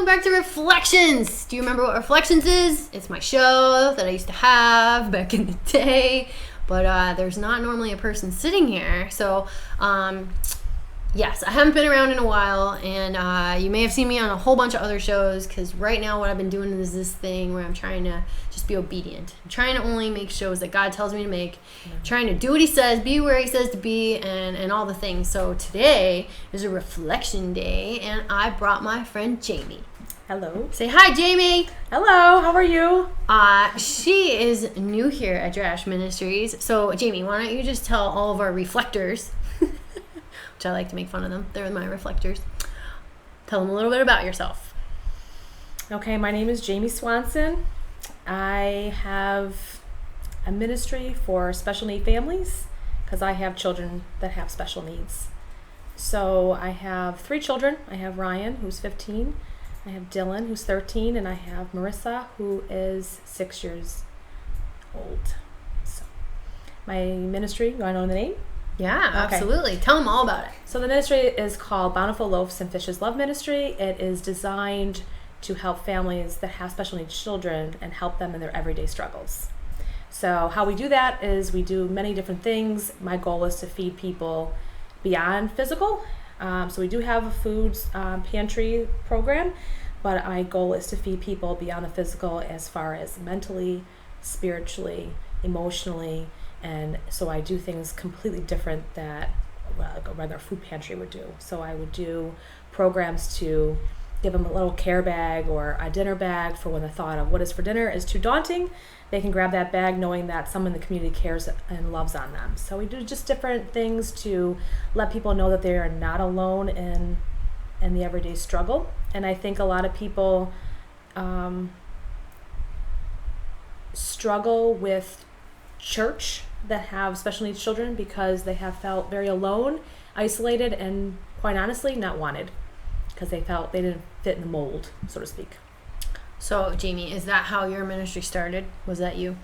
welcome back to Reflections. Do you remember what Reflections is? It's my show that I used to have back in the day, but there's not normally a person sitting here. So, yes, I haven't been around in a while, and you may have seen me on a whole bunch of other shows, because right now what I've been doing is this thing where I'm trying to just be obedient. I'm trying to only make shows that God tells me to make, trying to do what he says, be where he says to be, and all the things. So today is a reflection day, and I brought my friend Jamie. Hello. Say hi, Jamie. Hello, how are you? She is new here at Drash Ministries. So, Jamie, why don't you just tell all of our reflectors, which I like to make fun of them. They're my reflectors. Tell them a little bit about yourself. Okay, my name is Jamie Swanson. I have a ministry for special need families because I have children that have special needs. So I have 3 children. I have Ryan, who's 15. I have Dylan, who's 13. And I have Marissa, who is 6 years old. So my ministry, you want to know the name? Yeah, Okay. absolutely. Tell them all about it. So the ministry is called Bountiful Loaves and Fishes Love Ministry. It is designed to help families that have special needs children and help them in their everyday struggles. So how we do that is we do many different things. My goal is to feed people beyond physical. So we do have a food pantry program, but my goal is to feed people beyond the physical as far as mentally, spiritually, emotionally. And so I do things completely different that a regular food pantry would do. So I would do programs to give them a little care bag or a dinner bag for when the thought of what is for dinner is too daunting. They can grab that bag knowing that someone in the community cares and loves on them. So we do just different things to let people know that they are not alone in the everyday struggle. And I think a lot of people struggle with church that have special needs children because they have felt very alone, isolated, and quite honestly not wanted because they felt they didn't fit in the mold, so to speak. So, Jamie, is that how your ministry started? Was that you?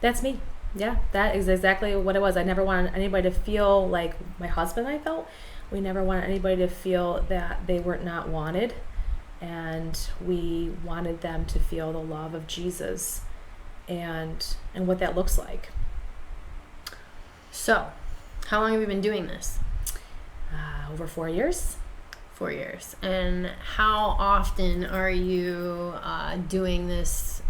That's me. Yeah, that is exactly what it was. I never wanted anybody to feel like my husband and I felt. We never wanted anybody to feel that they were not wanted, and we wanted them to feel the love of Jesus and what that looks like. So, how long have you been doing this? Over 4 years. 4 years. And how often are you doing this,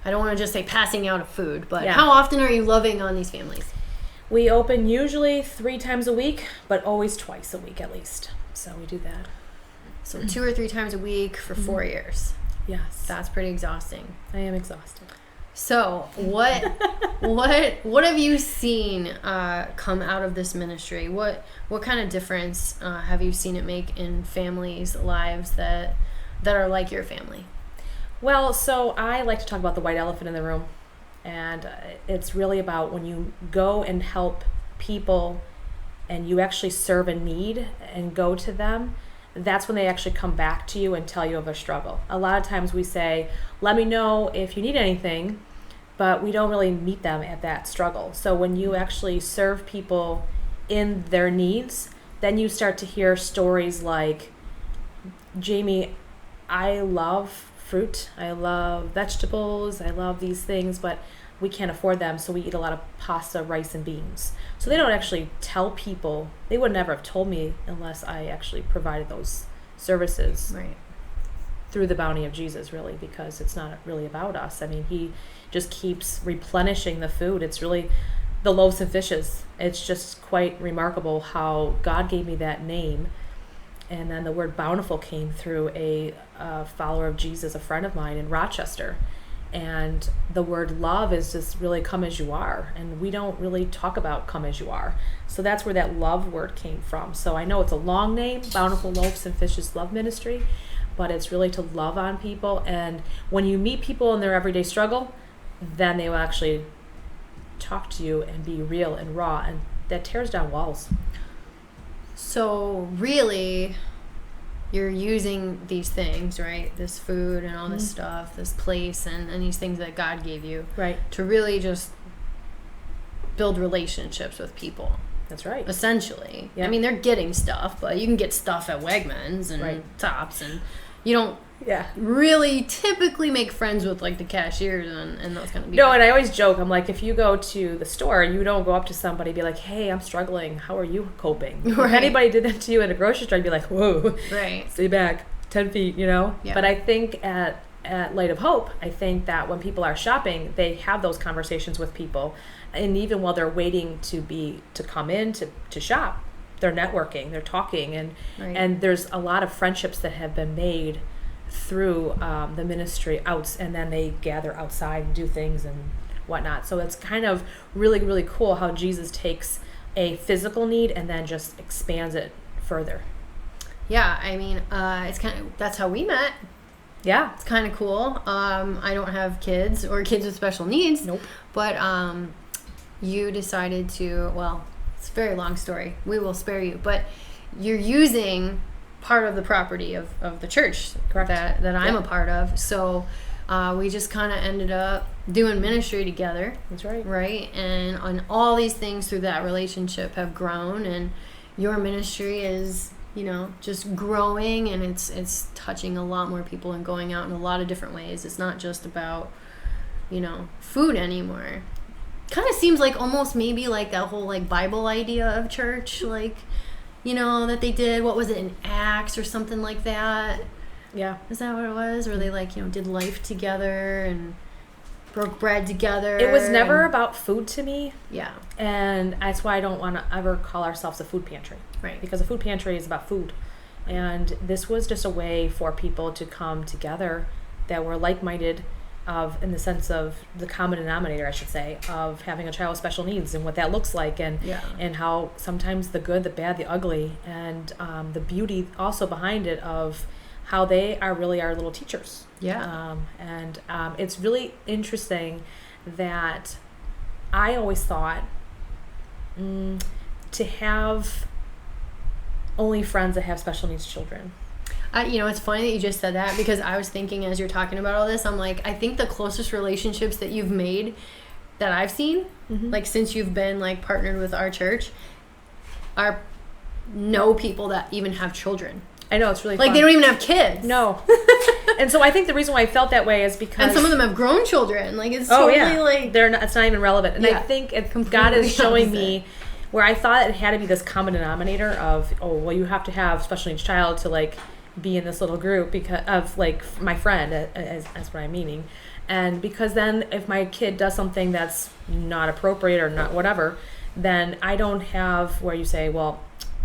I don't want to just say passing out of food, but how often are you loving on these families? We open usually 3 times a week, but always twice a week at least. So we do that. So 2 or 3 times a week for 4 years. Yes. That's pretty exhausting. I am exhausted. So what have you seen come out of this ministry? What kind of difference have you seen it make in families' lives that are like your family? Well, so I like to talk about the white elephant in the room, and it's really about when you go and help people and you actually serve a need and go to them. That's when they actually come back to you and tell you of a struggle. A lot of times we say, let me know if you need anything, but we don't really meet them at that struggle. So when you actually serve people in their needs, then you start to hear stories like, Jamie, I love fruit, I love vegetables, I love these things, but we can't afford them, so we eat a lot of pasta, rice, and beans. So they don't actually tell people. They would never have told me unless I actually provided those services. Right. Through the bounty of Jesus, really, because it's not really about us. I mean, he just keeps replenishing the food. It's really the loaves and fishes. It's just quite remarkable how God gave me that name. And then the word bountiful came through a follower of Jesus, a friend of mine in Rochester. And the word love is just really come as you are. And we don't really talk about come as you are. So that's where that love word came from. So I know it's a long name, Bountiful Loaves and Fishes Love Ministry, but it's really to love on people. And when you meet people in their everyday struggle, then they will actually talk to you and be real and raw. And that tears down walls. So really, you're using these things, right? This food and all this stuff, this place and these things that God gave you. Right. To really just build relationships with people. That's right. Essentially. Yeah. I mean, they're getting stuff, but you can get stuff at Wegmans and Right. Tops and you don't Yeah. really typically make friends with like the cashiers and those kind of people. No, and I always joke, I'm like, if you go to the store, you don't go up to somebody and be like, hey, I'm struggling. How are you coping? Right. If anybody did that to you at a grocery store, I'd be like, whoa, Right. stay back 10 feet, you know? Yeah. But I think at Light of Hope, I think that when people are shopping, they have those conversations with people. And even while they're waiting to come in to shop, they're networking, they're talking. Right. And there's a lot of friendships that have been made through the ministry out, and then they gather outside and do things and whatnot. So it's kind of really, really cool how Jesus takes a physical need and then just expands it further. Yeah, I mean, it's kind of, that's how we met. Yeah. It's kind of cool. I don't have kids or kids with special needs. Nope. But you decided to, well, it's a very long story. We will spare you. But you're using part of the property of the church. Correct. that I'm Yeah. a part of. So we just kind of ended up doing ministry together. That's right. Right? And on all these things through that relationship have grown, and your ministry is, you know, just growing, and it's touching a lot more people and going out in a lot of different ways. It's not just about, you know, food anymore. Kind of seems like almost maybe like that whole like Bible idea of church, like, you know, that they did, what was it, in Acts or something like that? Yeah. Is that what it was? Where they like, you know, did life together and broke bread together. It was never and- about food to me, Yeah. and that's why I don't want to ever call ourselves a food pantry. Right. Because a food pantry is about food. And this was just a way for people to come together that were like-minded, in the sense of the common denominator, I should say, of having a child with special needs and what that looks like, and Yeah. and how sometimes the good, the bad, the ugly, and the beauty also behind it of how they are really our little teachers. Yeah. And it's really interesting that I always thought to have only friends that have special needs children. You know, it's funny that you just said that, because I was thinking as you're talking about all this, I'm like, I think the closest relationships that you've made that I've seen, like since you've been like partnered with our church, are people that even have children. I know, it's really Like fun. they don't even have kids. No. And so I think the reason why I felt that way is because And some of them have grown children. Like it's oh totally yeah, like they're not. It's not even relevant. And Yeah. I think God Completely is showing opposite. me where I thought it had to be this common denominator of, oh well, you have to have special needs child to like be in this little group because of like my friend, as what I'm meaning, and because then if my kid does something that's not appropriate or not whatever, then I don't have where you say, well,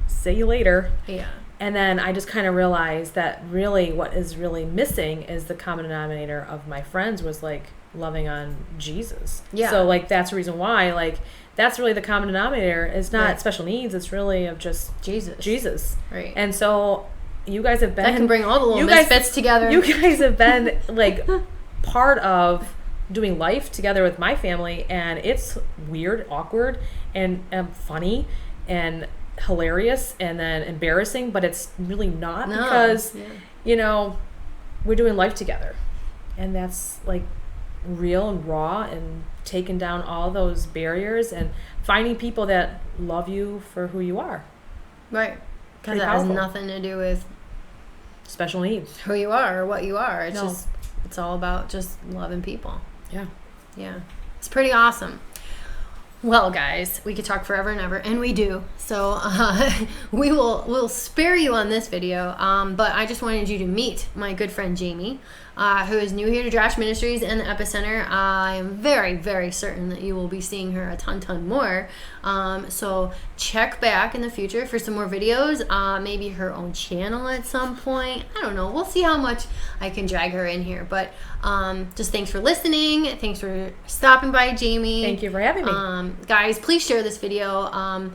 see you later. yeah. And then I just kind of realized that really what is really missing is the common denominator of my friends was like loving on Jesus. Yeah. So like that's the reason why like that's really the common denominator. It's not Right. special needs. It's really of just Jesus. Right. And so you guys have been that can bring all the little you guys- misfits together. You guys have been like part of doing life together with my family, and it's weird, awkward, and funny, and hilarious, and then embarrassing, but it's really not No. because Yeah. you know we're doing life together, and that's like real and raw, and taking down all those barriers and finding people that love you for who you are. Right. Because Pretty that has powerful. nothing to do with Special needs. who you are or what you are. It's No. just, it's all about just loving people. Yeah. Yeah. It's pretty awesome. Well, guys, we could talk forever and ever, and we do. So we'll spare you on this video, but I just wanted you to meet my good friend Jamie, who is new here to Drash Ministries and the Epicenter. I am very, very certain that you will be seeing her a ton more. So check back in the future for some more videos, maybe her own channel at some point. I don't know. We'll see how much I can drag her in here. But just thanks for listening. Thanks for stopping by, Jamie. Thank you for having me. Guys, please share this video.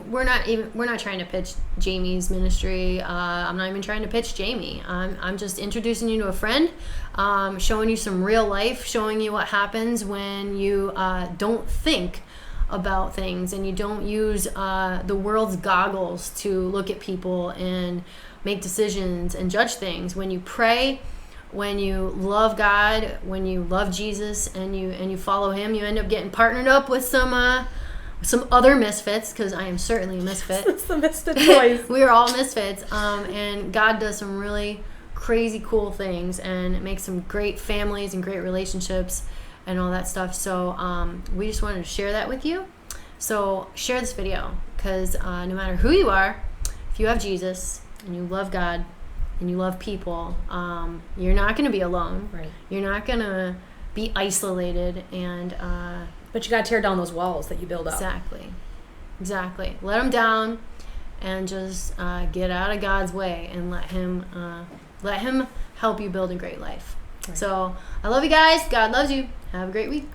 We're not trying to pitch Jamie's ministry. I'm not even trying to pitch Jamie. I'm just introducing you to a friend, showing you some real life, showing you what happens when you don't think about things and you don't use the world's goggles to look at people and make decisions and judge things. When you pray, when you love God, when you love Jesus, and you follow Him, you end up getting partnered up with some other misfits, because I am certainly a misfit. It's the misfit toys. We are all misfits, and God does some really crazy cool things and make some great families and great relationships and all that stuff. So we just wanted to share that with you. So share this video, because no matter who you are, if you have Jesus and you love God and you love people, you're not going to be alone. Right. You're not going to be isolated. And but you got to tear down those walls that you build up. Exactly. Let them down and just get out of God's way and let him help you build a great life. Right. So I love you guys. God loves you. Have a great week.